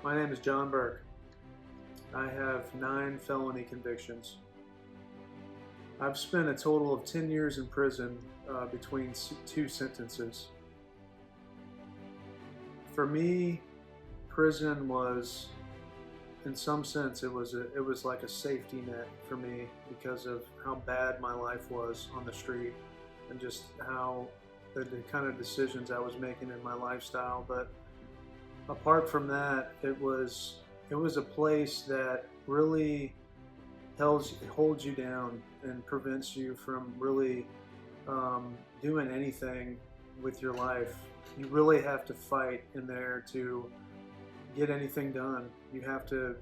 My name is John Burke. I have 9 felony convictions. I've spent a total of 10 years in prison between 2 sentences. For me, prison was, in some sense, it was like a safety net for me because of how bad my life was on the street and just how the kind of decisions I was making in my lifestyle. But apart from that, it was a place that really holds you down and prevents you from really doing anything with your life. You really have to fight in there to get anything done. You have to.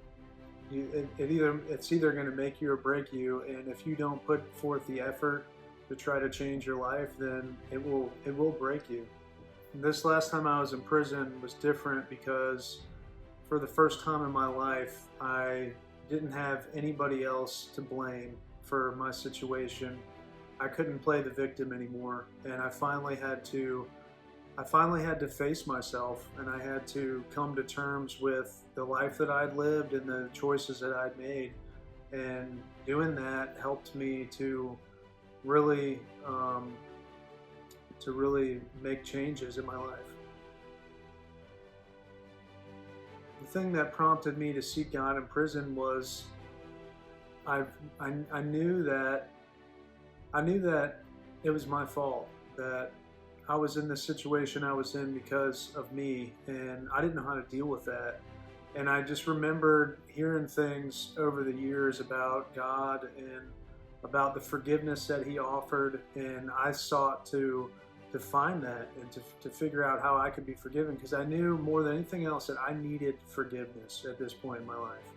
It's either going to make you or break you, and if you don't put forth the effort to try to change your life, then it will break you. This last time I was in prison was different because for the first time in my life, I didn't have anybody else to blame for my situation. I couldn't play the victim anymore, and I finally had to face myself, and I had to come to terms with the life that I'd lived and the choices that I'd made. And doing that helped me to really make changes in my life. The thing that prompted me to seek God in prison was I knew that it was my fault, that I was in the situation I was in because of me, and I didn't know how to deal with that. And I just remembered hearing things over the years about God and about the forgiveness that He offered, and I sought to find that and to figure out how I could be forgiven, because I knew more than anything else that I needed forgiveness at this point in my life.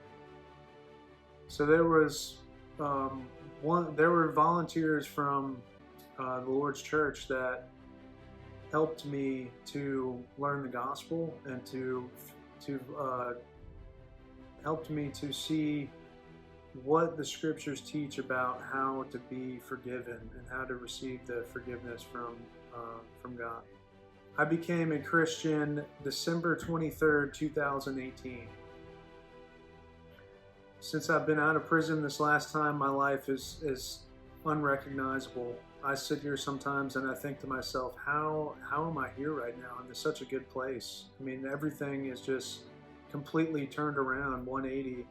So there were volunteers from the Lord's Church that helped me to learn the gospel and helped me to see what the scriptures teach about how to be forgiven and how to receive the forgiveness from God. I became a Christian December 23rd, 2018. Since I've been out of prison this last time, my life is unrecognizable. I sit here sometimes and I think to myself, how am I here right now? I'm in such a good place. I mean, everything is just completely turned around 180.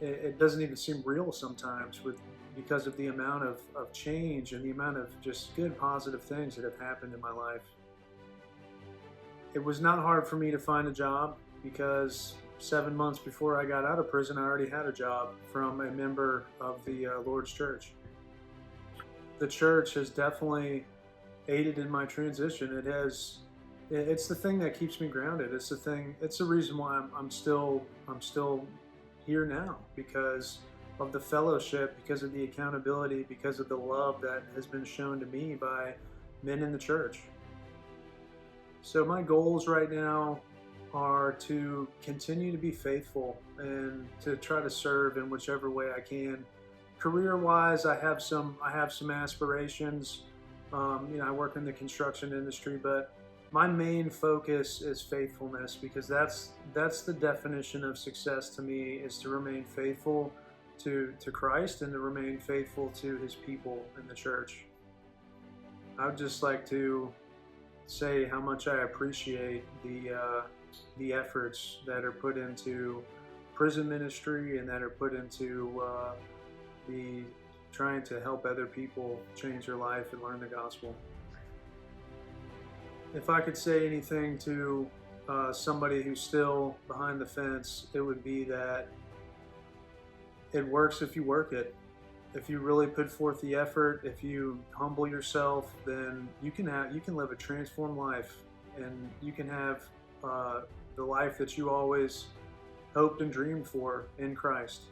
It doesn't even seem real sometimes because of the amount of change and the amount of just good, positive things that have happened in my life. It was not hard for me to find a job because 7 months before I got out of prison, I already had a job from a member of the Lord's Church. The church has definitely aided in my transition. It's the thing that keeps me grounded. It's the reason why I'm still here now, because of the fellowship, because of the accountability, because of the love that has been shown to me by men in the church. So my goals right now are to continue to be faithful and to try to serve in whichever way I can. Career-wise, I have some aspirations. I work in the construction industry, but my main focus is faithfulness, because that's the definition of success to me, is to remain faithful to Christ and to remain faithful to His people in the church. I would just like to say how much I appreciate the efforts that are put into prison ministry and that are put into the trying to help other people change their life and learn the gospel. If I could say anything to somebody who's still behind the fence, it would be that it works if you work it. If you really put forth the effort, if you humble yourself, then you can live a transformed life, and you can have the life that you always hoped and dreamed for in Christ.